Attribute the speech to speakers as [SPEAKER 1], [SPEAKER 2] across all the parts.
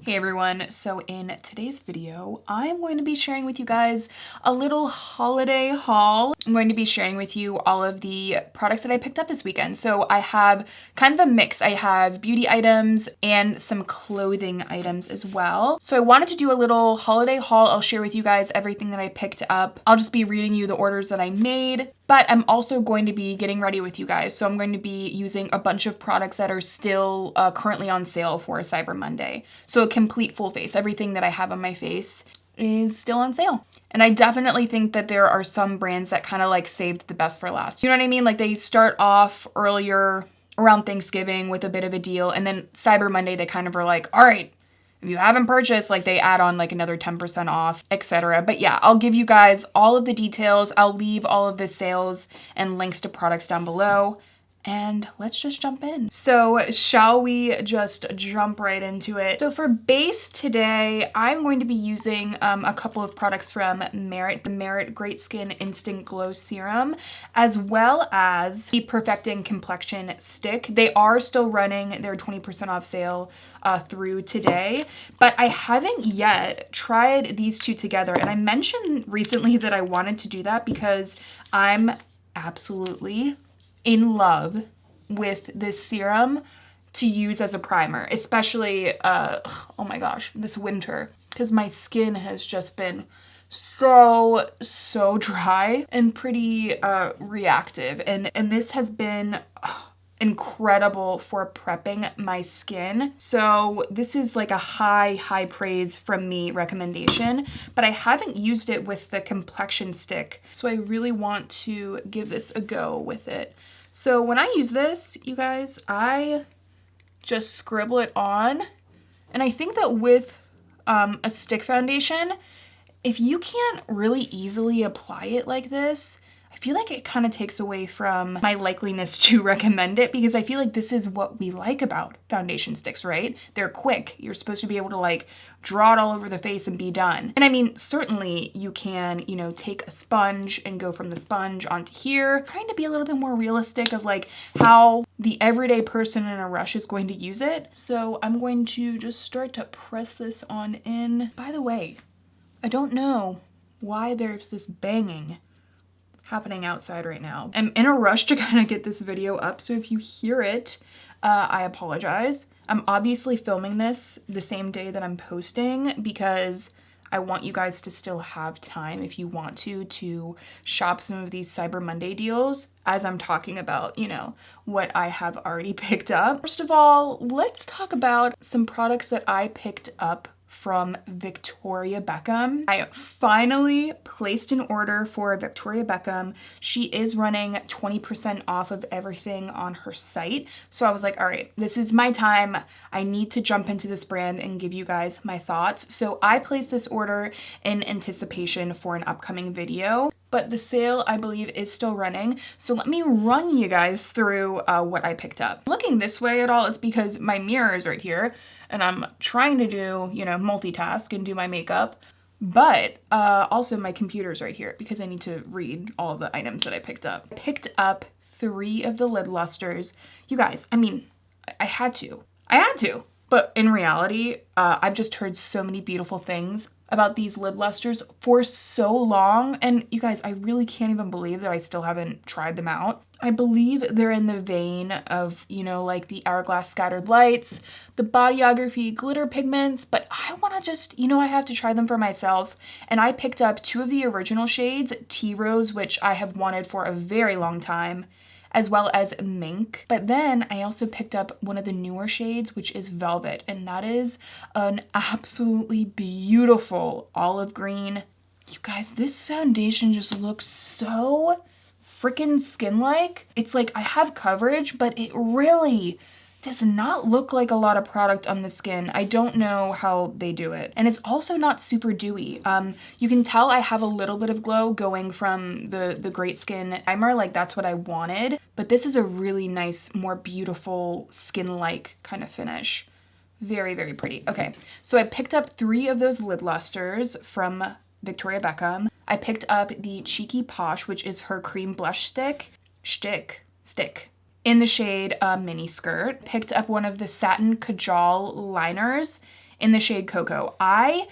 [SPEAKER 1] Hey everyone, so in today's video, I'm going to be sharing with you guys a little holiday haul. I'm going to be sharing with you all of the products that I picked up this weekend. So I have kind of a mix. I have beauty items and some clothing items as well. So I wanted to do a little holiday haul. I'll share with you guys everything that I picked up. I'll just be reading you the orders that I made. But I'm also going to be getting ready with you guys. So I'm going to be using a bunch of products that are still currently on sale for Cyber Monday. So a complete full face. Everything that I have on my face is still on sale. And I definitely think that there are some brands that kind of like saved the best for last. You know what I mean? Like they start off earlier around Thanksgiving with a bit of a deal. And then Cyber Monday, they kind of are like, all right, if you haven't purchased, like they add on like another 10% off, etc. But yeah, I'll give you guys all of the details. I'll leave all of the sales and links to products down below. And let's just jump in. So shall we just jump right into it? So for base today, I'm going to be using a couple of products from Merit, the Merit Great Skin Instant Glow Serum, as well as the Perfecting Complexion Stick. They are still running their 20% off sale through today, but I haven't yet tried these two together. And I mentioned recently that I wanted to do that because I'm absolutely in love with this serum to use as a primer, especially, oh my gosh, this winter, because my skin has just been so dry and pretty reactive. And this has been incredible for prepping my skin. So this is like a high praise from me recommendation, but I haven't used it with the complexion stick. So I really want to give this a go with it. So when I use this, you guys, I just scribble it on. And I think that with a stick foundation, if you can't really easily apply it like this, I feel like it kind of takes away from my likeliness to recommend it, because I feel like this is what we like about foundation sticks, right? They're quick. You're supposed to be able to like draw it all over the face and be done. And I mean, certainly you can, you know, take a sponge and go from the sponge onto here, trying to be a little bit more realistic of like how the everyday person in a rush is going to use it. So I'm going to just start to press this on in. By the way, I don't know why there's this banging happening outside right now. I'm in a rush to kind of get this video up, so if you hear it, I apologize. I'm obviously filming this the same day that I'm posting because I want you guys to still have time, if you want to shop some of these Cyber Monday deals as I'm talking about, you know, what I have already picked up. First of all, let's talk about some products that I picked up from Victoria Beckham. I finally placed an order for Victoria Beckham. She is running 20% off of everything on her site. So I was like, all right, this is my time. I need to jump into this brand and give you guys my thoughts. So I placed this order in anticipation for an upcoming video, but the sale, I believe, is still running. So let me run you guys through what I picked up. Looking this way at all, it's because my mirror is right here and I'm trying to do, you know, multitask and do my makeup, but also my computer's right here because I need to read all the items that I picked up. I picked up 3 of the lid lusters. You guys, I mean, I had to, but in reality, I've just heard so many beautiful things about these lid lusters for so long, and you guys, I really can't even believe that I still haven't tried them out. I believe they're in the vein of, you know, like the Hourglass Scattered Lights, the Bodyography glitter pigments, but I want to just, you know, I have to try them for myself. And I picked up 2 of the original shades, Tea Rose, which I have wanted for a very long time, as well as Mink. But then I also picked up one of the newer shades, which is Velvet, and that is an absolutely beautiful olive green. You guys, this foundation just looks so freaking skin-like. It's like I have coverage, but it really does not look like a lot of product on the skin. I don't know how they do it. And it's also not super dewy. You can tell I have a little bit of glow going from the Great Skin primer, like that's what I wanted. But this is a really nice, more beautiful skin-like kind of finish. Very pretty. Okay, so I picked up 3 of those lid lusters from Victoria Beckham. I picked up the Cheeky Posh, which is her cream blush stick in the shade Mini Skirt. Picked up one of the Satin Kajal liners in the shade Cocoa. I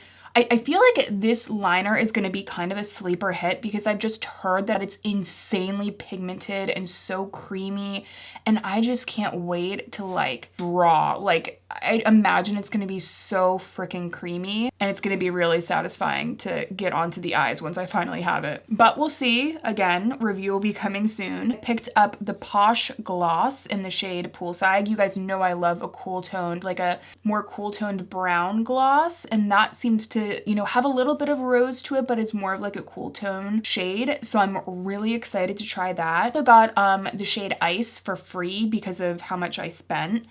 [SPEAKER 1] feel like this liner is going to be kind of a sleeper hit because I've just heard that it's insanely pigmented and so creamy, and I just can't wait to like draw. Like, I imagine it's going to be so freaking creamy, and it's going to be really satisfying to get onto the eyes once I finally have it. But we'll see. Again, review will be coming soon. I picked up the Posh Gloss in the shade Poolside. You guys know I love a cool toned, like a more cool toned brown gloss, and that seems to, you know, have a little bit of rose to it, but is more of like a cool tone shade. So I'm really excited to try that. I got the shade Ice for free because of how much I spent.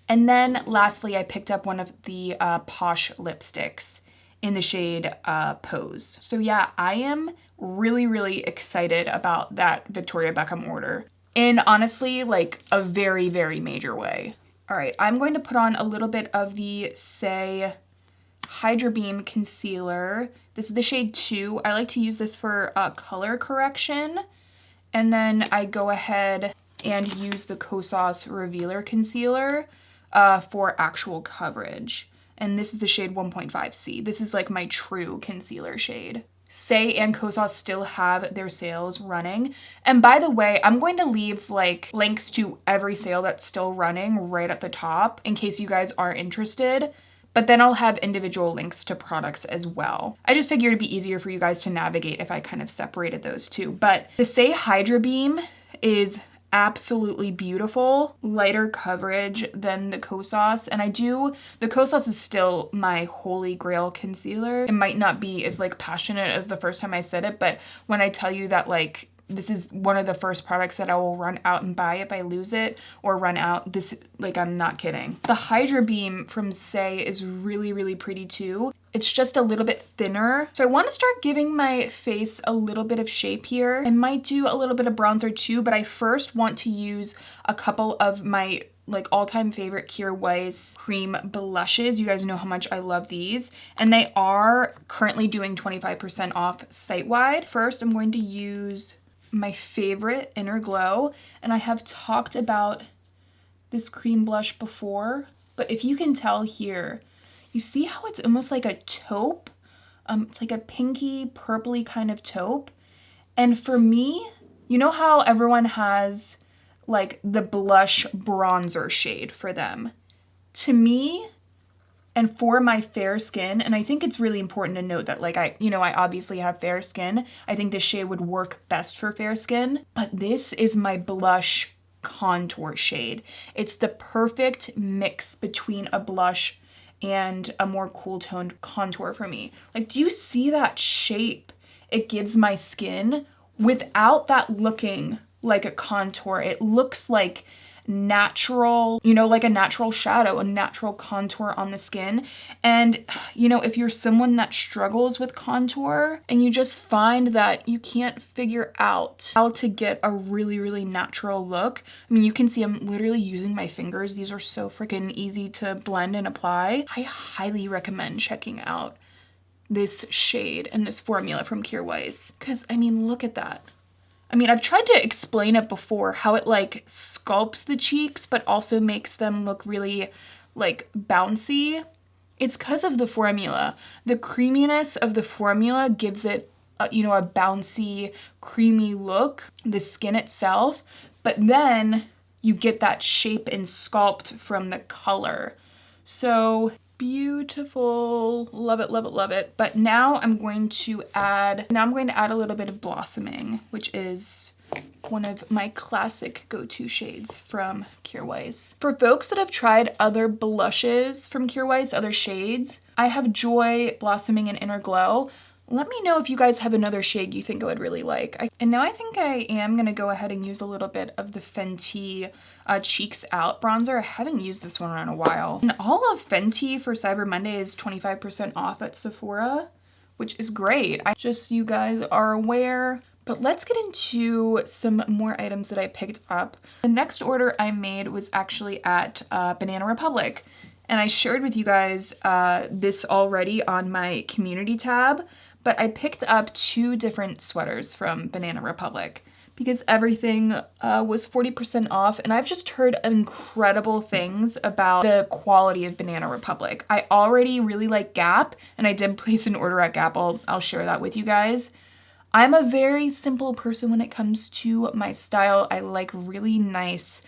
[SPEAKER 1] And then lastly, I picked up one of the Posh lipsticks in the shade Pose. So yeah, I am really, really excited about that Victoria Beckham order in honestly like a very, very major way. All right, I'm going to put on a little bit of the Say Hydra Beam concealer. This is the shade 2. I like to use this for color correction. And then I go ahead and use the Kosas Revealer concealer for actual coverage. And this is the shade 1.5C. This is like my true concealer shade. Say and Kosas still have their sales running. And by the way, I'm going to leave like links to every sale that's still running right at the top in case you guys are interested. But then I'll have individual links to products as well. I just figured it'd be easier for you guys to navigate if I kind of separated those two. But the Say Hydra Beam is absolutely beautiful, lighter coverage than the Kosas. And the Kosas is still my holy grail concealer. It might not be as like passionate as the first time I said it, but when I tell you that like this is one of the first products that I will run out and buy if I lose it or run out, this, like, I'm not kidding. The Hydra Beam from Say is really, really pretty too. It's just a little bit thinner. So I want to start giving my face a little bit of shape here. I might do a little bit of bronzer too, but I first want to use a couple of my like all-time favorite Kjaer Weis cream blushes. You guys know how much I love these. And they are currently doing 25% off site-wide. First, I'm going to use my favorite Inner Glow, and I have talked about this cream blush before, but if you can tell here, you see how it's almost like a taupe? It's like a pinky, purpley kind of taupe. And for me, you know how everyone has like the blush bronzer shade for them? To me, and for my fair skin, and I think it's really important to note that like I obviously have fair skin. I think this shade would work best for fair skin, but this is my blush contour shade. It's the perfect mix between a blush and a more cool toned contour for me. Like, do you see that shape it gives my skin without that looking like a contour? It looks like natural, you know, like a natural shadow, a natural contour on the skin. And, you know, if you're someone that struggles with contour and you just find that you can't figure out how to get a really, really natural look, I mean, you can see I'm literally using my fingers. These are so freaking easy to blend and apply. I highly recommend checking out this shade and this formula from Kjaer Weis, because, I mean, look at that. I mean, I've tried to explain it before, how it like sculpts the cheeks, but also makes them look really like bouncy. It's because of the formula. The creaminess of the formula gives it, you know, a bouncy, creamy look, the skin itself, but then you get that shape and sculpt from the color. So beautiful. Love it, love it, love it. But now I'm going to add a little bit of Blossoming, which is one of my classic go-to shades from Kjaer Weis. For folks that have tried other blushes from Kjaer Weis, other shades, I have Joy, Blossoming, and Inner Glow. Let me know if you guys have another shade you think I would really like. And now I think I am gonna go ahead and use a little bit of the Fenty Cheeks Out bronzer. I haven't used this one in a while. And all of Fenty for Cyber Monday is 25% off at Sephora, which is great. Just so you guys are aware. But let's get into some more items that I picked up. The next order I made was actually at Banana Republic. And I shared with you guys this already on my community tab, but I picked up 2 different sweaters from Banana Republic. because everything was 40% off, and I've just heard incredible things about the quality of Banana Republic. I already really like Gap, and I did place an order at Gap. I'll share that with you guys. I'm a very simple person when it comes to my style. I like really nice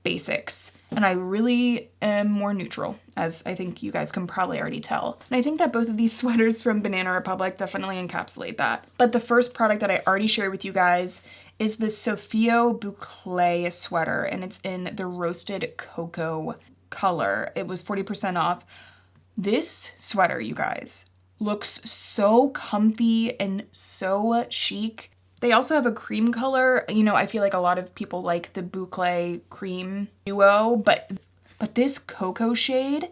[SPEAKER 1] basics, and I really am more neutral, as I think you guys can probably already tell. And I think that both of these sweaters from Banana Republic definitely encapsulate that. But the first product that I already shared with you guys is the Sophia Boucle sweater, and it's in the roasted cocoa color. It was 40% off. This sweater, you guys, looks so comfy and so chic. They also have a cream color. You know, I feel like a lot of people like the Boucle cream duo, but this cocoa shade,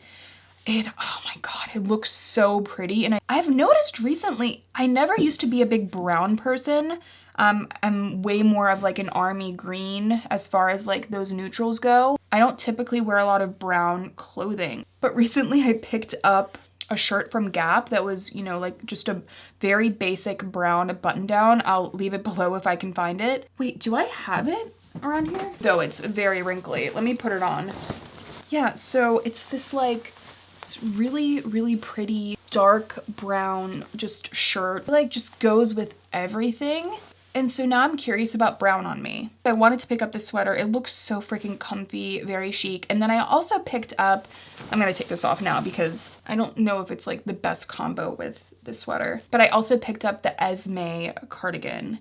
[SPEAKER 1] oh my God, it looks so pretty. And I've noticed recently, I never used to be a big brown person. I'm way more of like an army green as far as like those neutrals go. I don't typically wear a lot of brown clothing, but recently I picked up a shirt from Gap that was, you know, like just a very basic brown button down. I'll leave it below if I can find it. Wait, do I have it around here? Though it's very wrinkly. Let me put it on. Yeah, so it's this like really, really pretty dark brown just shirt. It like just goes with everything. And so now I'm curious about brown on me. I wanted to pick up this sweater. It looks so freaking comfy, very chic. And then I also picked up, I'm gonna take this off now because I don't know if it's like the best combo with this sweater, but I also picked up the Esme cardigan,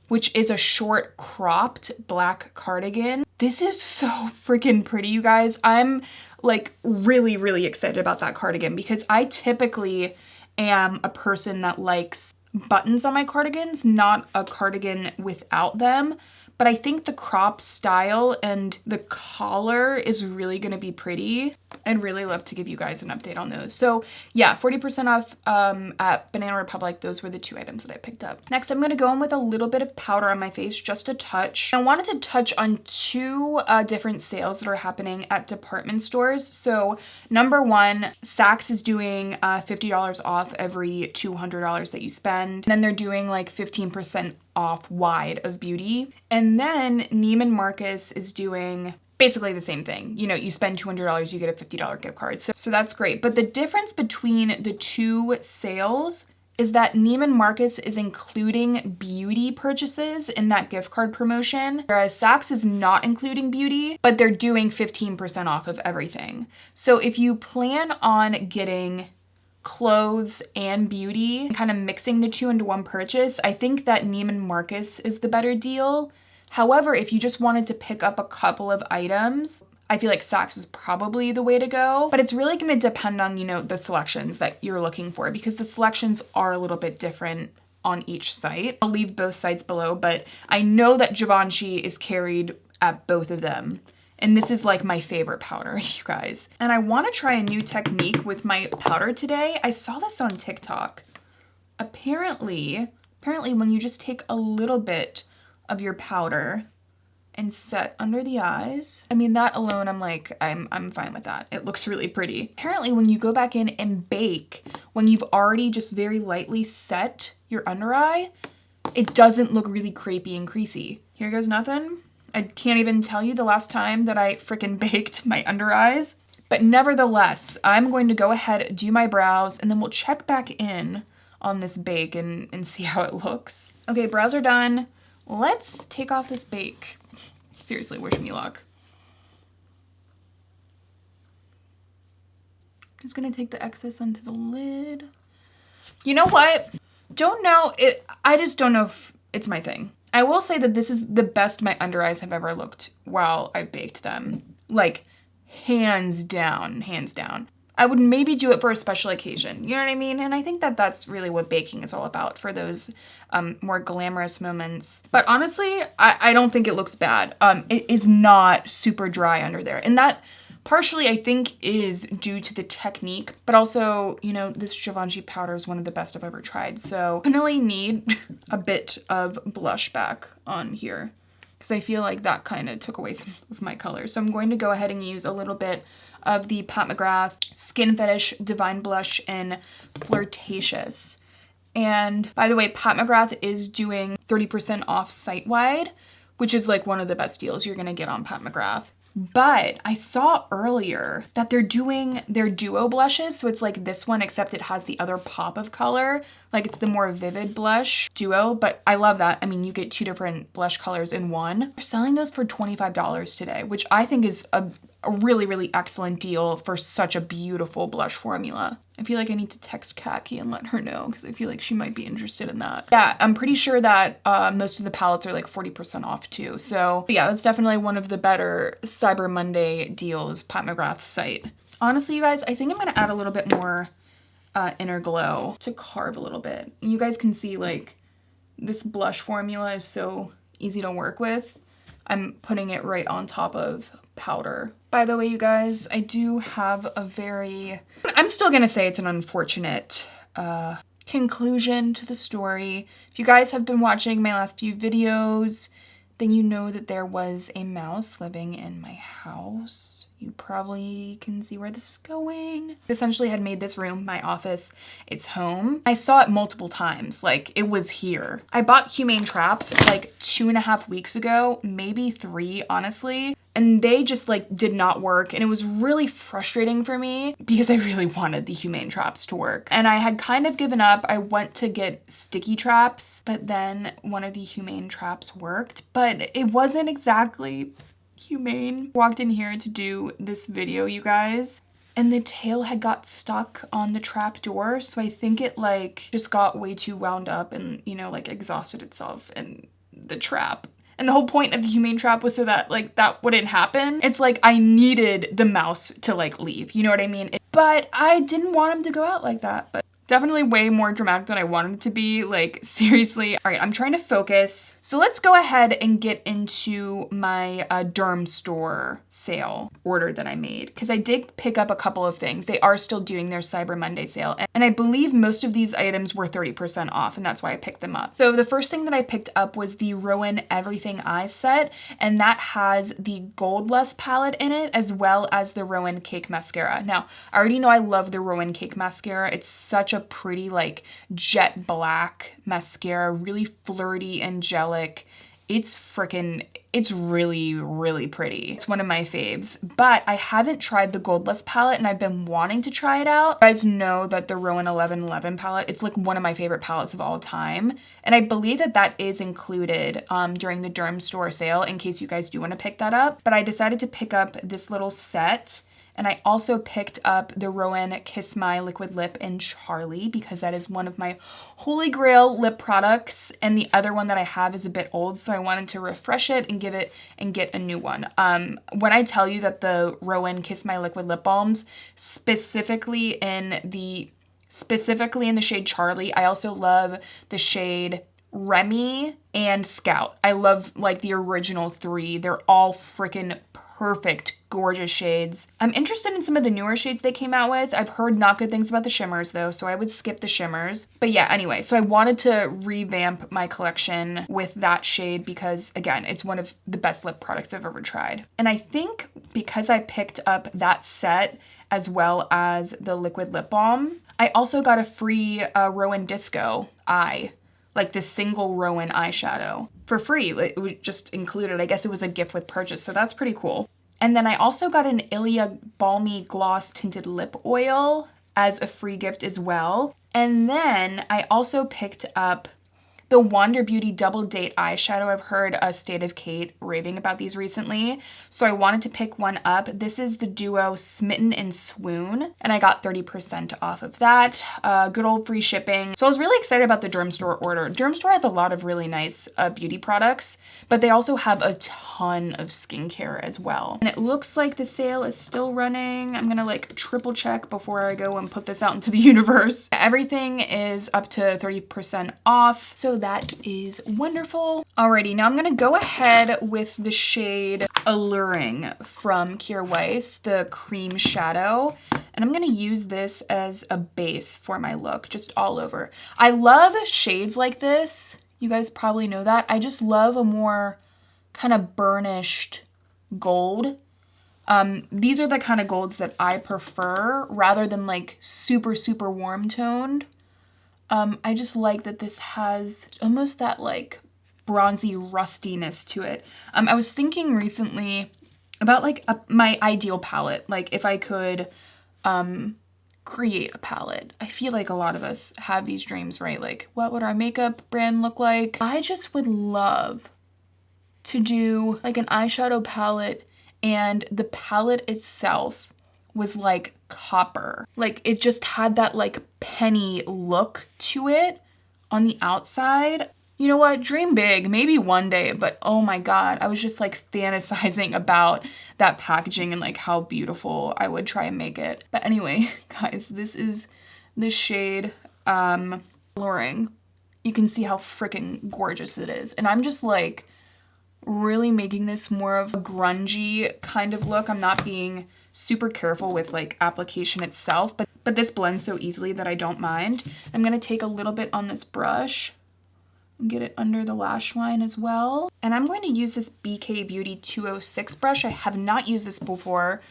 [SPEAKER 1] which is a short cropped black cardigan. This is so freaking pretty, you guys. I'm like really, really excited about that cardigan because I typically am a person that likes buttons on my cardigans, not a cardigan without them. But I think the crop style and the collar is really gonna be pretty. I'd really love to give you guys an update on those. So yeah, 40% off at Banana Republic. Those were the two items that I picked up. Next, I'm gonna go in with a little bit of powder on my face, just a touch. I wanted to touch on two different sales that are happening at department stores. So number one, Saks is doing $50 off every $200 that you spend. And then they're doing like 15% off wide of beauty. And then Neiman Marcus is doing basically the same thing. You know, you spend $200, you get a $50 gift card. So that's great. But the difference between the two sales is that Neiman Marcus is including beauty purchases in that gift card promotion, whereas Saks is not including beauty, but they're doing 15% off of everything. So if you plan on getting clothes and beauty, kind of mixing the two into one purchase, I think that Neiman Marcus is the better deal. However, if you just wanted to pick up a couple of items, I feel like Saks is probably the way to go, but it's really going to depend on, you know, the selections that you're looking for because the selections are a little bit different on each site. I'll leave both sites below, but I know that Givenchy is carried at both of them. And this is like my favorite powder, you guys. And I want to try a new technique with my powder today. I saw this on TikTok. Apparently when you just take a little bit of your powder and set under the eyes, I mean, that alone, I'm like, I'm fine with that. It looks really pretty. Apparently when you go back in and bake, when you've already just very lightly set your under eye, it doesn't look really crepey and creasy. Here goes nothing. I can't even tell you the last time that I freaking baked my under eyes. But nevertheless, I'm going to go ahead, do my brows, and then we'll check back in on this bake and see how it looks. Okay, brows are done. Let's take off this bake. Seriously, wish me luck. Just gonna take the excess onto the lid. You know what? Don't know. I just don't know if it's my thing. I will say that this is the best my under eyes have ever looked while I've baked them. Like, hands down, hands down. I would maybe do it for a special occasion, you know what I mean? And I think that that's really what baking is all about, for those more glamorous moments. But honestly, I don't think it looks bad. It is not super dry under there. And that partially, I think, is due to the technique, but also, you know, this Givenchy powder is one of the best I've ever tried. So I definitely need a bit of blush back on here because I feel like that kind of took away some of my color. So I'm going to go ahead and use a little bit of the Pat McGrath Skin Fetish Divine Blush in Flirtatious. And by the way, Pat McGrath is doing 30% off site-wide, which is like one of the best deals you're gonna get on Pat McGrath. But I saw earlier that they're doing their duo blushes. So it's like this one, except it has the other pop of color. Like it's the more vivid blush duo, but I love that. I mean, you get 2 different blush colors in one. They're selling those for $25 today, which I think is a really, really excellent deal for such a beautiful blush formula. I feel like I need to text Kaki and let her know because I feel like she might be interested in that. Yeah, I'm pretty sure that most of the palettes are like 40% off too. So yeah, that's definitely one of the better Cyber Monday deals, Pat McGrath's site. Honestly, you guys, I think I'm gonna add a little bit more inner glow to carve a little bit. You guys can see like this blush formula is so easy to work with. I'm putting it right on top of powder. By the way, you guys, I do have a very, I'm still gonna say it's an unfortunate conclusion to the story. If you guys have been watching my last few videos, then you know that there was a mouse living in my house. You probably can see where this is going. I essentially had made this room my office, its home. I saw it multiple times, like it was here. I bought humane traps like 2.5 weeks ago, maybe 3, honestly. And they just like did not work. And it was really frustrating for me because I really wanted the humane traps to work. And I had kind of given up. I went to get sticky traps, but then one of the humane traps worked, but it wasn't exactly humane. Walked in here to do this video, you guys, and the tail had got stuck on the trap door. So I think it like just got way too wound up and, you know, like exhausted itself in the trap. And the whole point of the humane trap was so that like that wouldn't happen. It's like I needed the mouse to like leave, you know what I mean? But I didn't want him to go out like that. But definitely way more dramatic than I wanted it to be, like seriously. All right, I'm trying to focus. So let's go ahead and get into my Dermstore sale order that I made, because I did pick up a couple of things. They are still doing their Cyber Monday sale, and I believe most of these items were 30% off, and that's why I picked them up. So the first thing that I picked up was the Rowan Everything Eyes set, and that has the Gold Lust palette in it, as well as the Rowan Cake Mascara. Now, I already know I love the Rowan Cake Mascara. It's such a pretty like jet black mascara, really flirty, angelic. It's really, really pretty. It's one of my faves, but I haven't tried the Gold Lust palette and I've been wanting to try it out. You guys know that the Rowan 1111 palette, it's like one of my favorite palettes of all time. And I believe that that is included during the Dermstore sale in case you guys do want to pick that up. But I decided to pick up this little set. And I also picked up the Rowan Kiss My Liquid Lip in Charlie because that is one of my holy grail lip products. And the other one that I have is a bit old, so I wanted to refresh it and get a new one. When I tell you that the Rowan Kiss My Liquid Lip Balms, specifically in the shade Charlie, I also love the shade Remy and Scout. I love like the original 3. They're all freaking perfect, gorgeous shades. I'm interested in some of the newer shades they came out with. I've heard not good things about the shimmers though, so I would skip the shimmers. But yeah, anyway, so I wanted to revamp my collection with that shade because again, it's one of the best lip products I've ever tried. And I think because I picked up that set as well as the liquid lip balm, I also got a free Rowan Disco eye, like this single Rowan eyeshadow for free. It was just included. I guess it was a gift with purchase, so that's pretty cool. And then I also got an Ilia Balmy Gloss Tinted Lip Oil as a free gift as well. And then I also picked up the Wander Beauty Double Date eyeshadow. I've heard State of Kate raving about these recently, so I wanted to pick one up. This is the duo Smitten and Swoon, and I got 30% off of that. Good old free shipping. So I was really excited about the Dermstore order. Dermstore has a lot of really nice beauty products, but they also have a ton of skincare as well. And it looks like the sale is still running. I'm gonna like triple check before I go and put this out into the universe. Everything is up to 30% off, so that is wonderful. Alrighty, now I'm gonna go ahead with the shade Alluring from Kjaer Weis, the cream shadow. And I'm gonna use this as a base for my look, just all over. I love shades like this. You guys probably know that. I just love a more kind of burnished gold. These are the kind of golds that I prefer rather than like super, super warm toned. I just like that this has almost that like bronzy rustiness to it. I was thinking recently about like my ideal palette, like if I could create a palette. I feel like a lot of us have these dreams, right? Like, what would our makeup brand look like? I just would love to do like an eyeshadow palette, and the palette itself was like copper. Like it just had that like penny look to it on the outside. You know what? Dream big, maybe one day, but oh my God, I was just like fantasizing about that packaging and like how beautiful I would try and make it. But anyway, guys, this is the shade Alluring. You can see how freaking gorgeous it is. And I'm just like really making this more of a grungy kind of look. I'm not being super careful with like application itself, but this blends so easily that I don't mind. I'm gonna take a little bit on this brush and get it under the lash line as well. And I'm going to use this BK Beauty 206 brush. I have not used this before.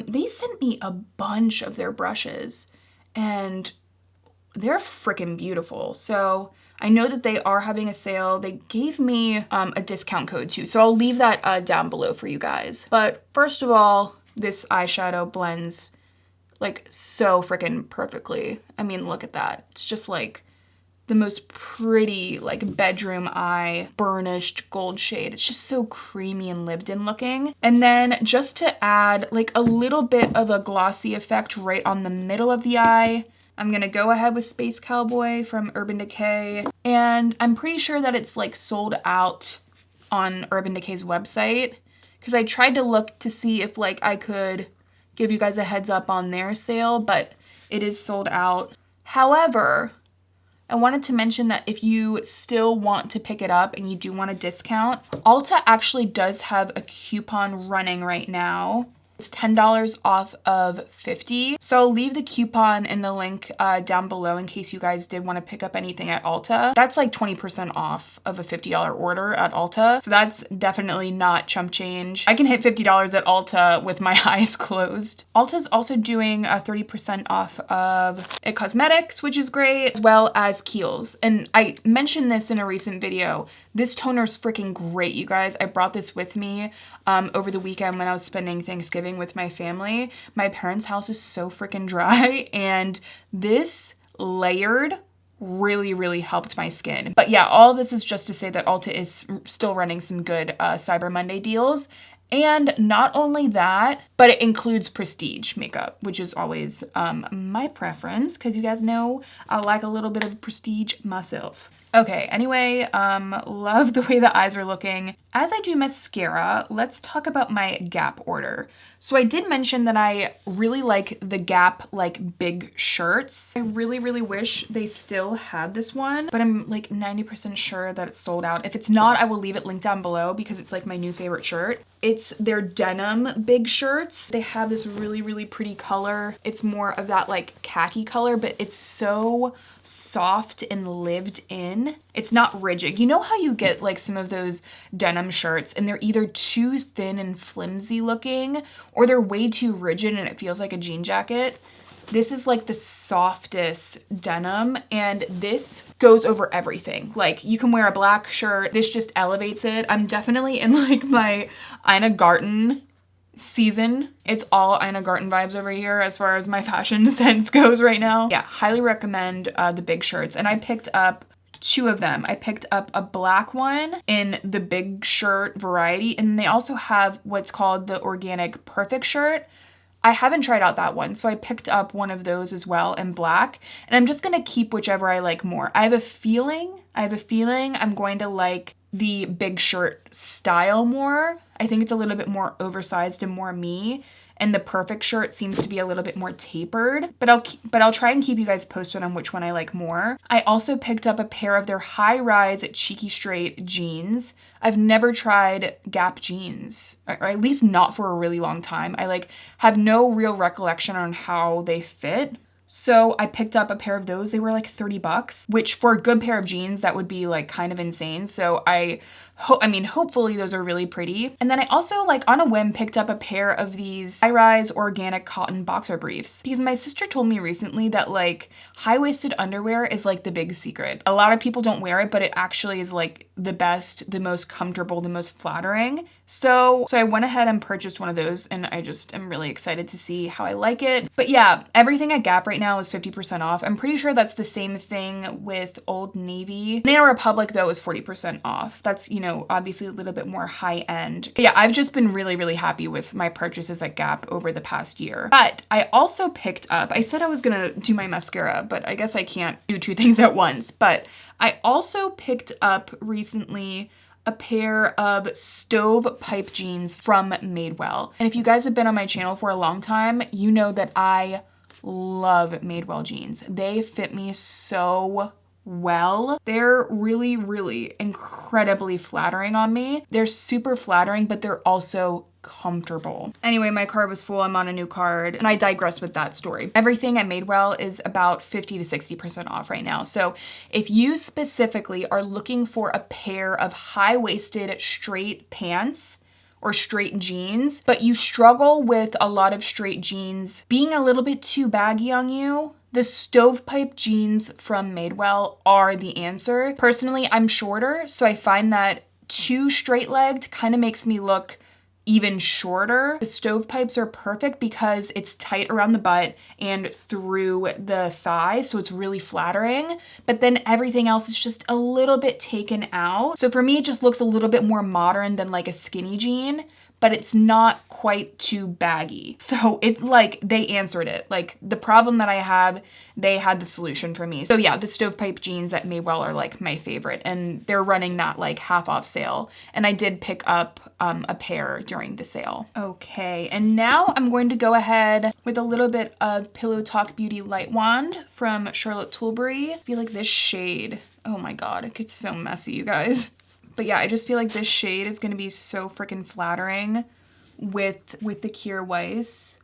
[SPEAKER 1] They sent me a bunch of their brushes and they're freaking beautiful. So I know that they are having a sale. They gave me a discount code too. So I'll leave that down below for you guys. But first of all, this eyeshadow blends like so freaking perfectly. I mean, look at that. It's just like the most pretty like bedroom eye burnished gold shade. It's just so creamy and lived in looking. And then just to add like a little bit of a glossy effect right on the middle of the eye, I'm gonna go ahead with Space Cowboy from Urban Decay. And I'm pretty sure that it's like sold out on Urban Decay's website, because I tried to look to see if like I could give you guys a heads up on their sale, but it is sold out. However, I wanted to mention that if you still want to pick it up and you do want a discount, Ulta actually does have a coupon running right now. It's $10 off of $50. So I'll leave the coupon in the link down below in case you guys did want to pick up anything at Ulta. That's like 20% off of a $50 order at Ulta. So that's definitely not chump change. I can hit $50 at Ulta with my eyes closed. Ulta's also doing a 30% off of IT Cosmetics, which is great, as well as Kiehl's. And I mentioned this in a recent video. This toner's freaking great, you guys. I brought this with me over the weekend when I was spending Thanksgiving with my family. My parents' house is so freaking dry, and this layered really helped my skin. But yeah, all this is just to say that Ulta is still running some good Cyber Monday deals. And not only that, but it includes prestige makeup, which is always my preference, because you guys know I like a little bit of prestige myself. Okay, anyway, love the way the eyes are looking. As I do mascara, let's talk about my Gap order. So I did mention that I really like the Gap like big shirts. I really wish they still had this one, but I'm like 90% sure that it's sold out. If it's not, I will leave it linked down below because it's like my new favorite shirt. It's their denim big shirts. They have this really pretty color. It's more of that like khaki color, but it's so soft and lived in. It's not rigid. You know how you get like some of those denim shirts and they're either too thin and flimsy looking or they're way too rigid and it feels like a jean jacket? This is like the softest denim, and this goes over everything. Like you can wear a black shirt, this just elevates it. I'm definitely in like my Ina Garten season. It's all Ina Garten vibes over here as far as my fashion sense goes right now. Yeah, highly recommend the big shirts. And I picked up 2 of them. I picked up a black one in the big shirt variety, and they also have what's called the organic perfect shirt. I haven't tried out that one, so I picked up one of those as well in black, and I'm just gonna keep whichever I like more. I have a feeling I'm going to like the big shirt style more. I think it's a little bit more oversized and more me, and the perfect shirt seems to be a little bit more tapered, but I'll try and keep you guys posted on which one I like more. I also picked up a pair of their high-rise cheeky straight jeans. I've never tried Gap jeans, or at least not for a really long time. I like have no real recollection on how they fit. So I picked up a pair of those. They were like 30 bucks, which for a good pair of jeans, that would be like kind of insane. So I mean, hopefully those are really pretty. And then I also, like, on a whim, picked up a pair of these high-rise organic cotton boxer briefs because my sister told me recently that like high-waisted underwear is like the big secret. A lot of people don't wear it, but it actually is like the best, the most comfortable, the most flattering. So I went ahead and purchased one of those, and I just am really excited to see how I like it. But yeah, everything at Gap right now is 50% off. I'm pretty sure that's the same thing with Old Navy. Banana Republic though is 40% off. That's, you know, obviously a little bit more high end. But yeah, I've just been really, really happy with my purchases at Gap over the past year. But I also picked up, I said I was gonna do my mascara, but I guess I can't do two things at once. But I also picked up recently a pair of stovepipe jeans from Madewell. And if you guys have been on my channel for a long time, you know that I love Madewell jeans. They fit me so well. They're really, really incredibly flattering on me. They're super flattering, but they're also comfortable. Anyway, my card was full. I'm on a new card, and I digress with that story. Everything at Madewell is about 50 to 60% off right now. So if you specifically are looking for a pair of high-waisted straight pants or straight jeans, but you struggle with a lot of straight jeans being a little bit too baggy on you, the stovepipe jeans from Madewell are the answer. Personally, I'm shorter, so I find that too straight-legged kind of makes me look even shorter. The stovepipes are perfect because it's tight around the butt and through the thigh, so it's really flattering, but then everything else is just a little bit taken out. So for me, it just looks a little bit more modern than like a skinny jean, but it's not quite too baggy. So it, like, they answered it. Like, the problem that I have, they had the solution for me. So yeah, the stovepipe jeans at Madewell are like my favorite, and they're running that like half off sale. And I did pick up a pair during the sale. Okay, and now I'm going to go ahead with a little bit of Pillow Talk Beauty Light Wand from Charlotte Tilbury. I feel like this shade, oh my God, it gets so messy, you guys. But yeah, I just feel like this shade is gonna be so freaking flattering with the Kier Weiss.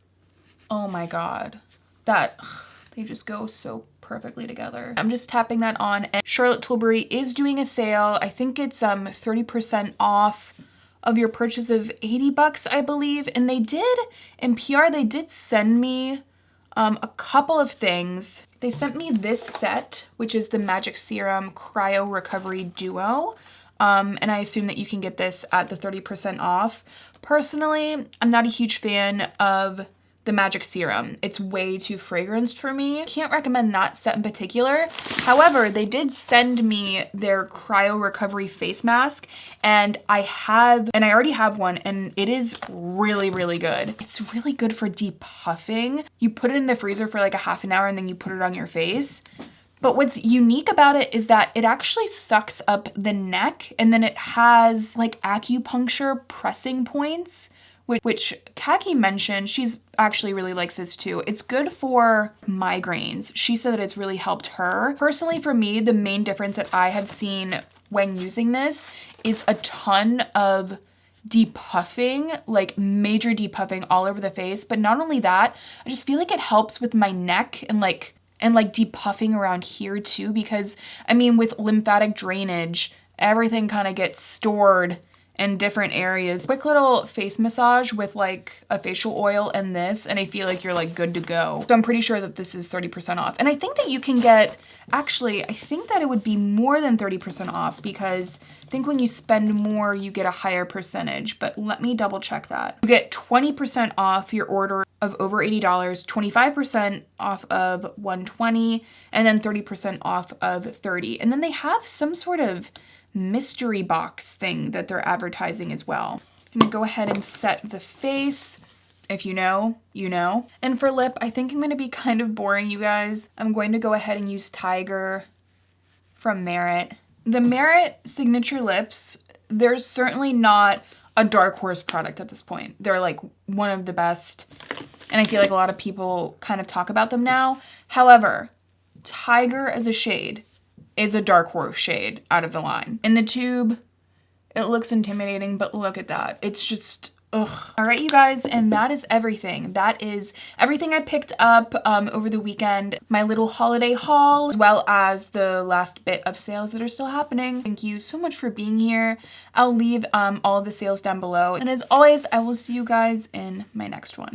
[SPEAKER 1] Oh my God, they just go so perfectly together. I'm just tapping that on, and Charlotte Tilbury is doing a sale. I think it's 30% off of your purchase of 80 bucks, I believe. And they did, in PR, they did send me a couple of things. They sent me this set, which is the Magic Serum Cryo Recovery Duo. And I assume that you can get this at the 30% off. Personally, I'm not a huge fan of the Magic Serum. It's way too fragranced for me. Can't recommend that set in particular. However, they did send me their Cryo Recovery face mask, and I already have one, and it is really, really good. It's really good for depuffing. You put it in the freezer for like a half an hour, and then you put it on your face. But what's unique about it is that it actually sucks up the neck, and then it has like acupuncture pressing points, which Kaki mentioned. She's actually really likes this too. It's good for migraines. She said that it's really helped her. Personally, for me, the main difference that I have seen when using this is a ton of depuffing, like major depuffing all over the face. But not only that, I just feel like it helps with my neck and like depuffing around here too, because I mean, with lymphatic drainage, everything kind of gets stored in different areas. Quick little face massage with like a facial oil and this, and I feel like you're like good to go. So I'm pretty sure that this is 30% off. And I think that you can get, actually, I think that it would be more than 30% off, because I think when you spend more, you get a higher percentage, but let me double check that. You get 20% off your order of over $80, 25% off of $120, and then 30% off of $30. And then they have some sort of mystery box thing that they're advertising as well. I'm gonna go ahead and set the face. If you know, you know. And for lip, I think I'm gonna be kind of boring, you guys. I'm going to go ahead and use Tiger from Merit. The Merit Signature Lips, they're certainly not a dark horse product at this point. They're like one of the best, and I feel like a lot of people kind of talk about them now. However, Tiger as a shade is a dark horse shade out of the line. In the tube, it looks intimidating, but look at that. It's just, Ugh. All right, you guys, and that is everything. That is everything I picked up over the weekend. My little holiday haul, as well as the last bit of sales that are still happening. Thank you so much for being here. I'll leave all of the sales down below. And as always, I will see you guys in my next one.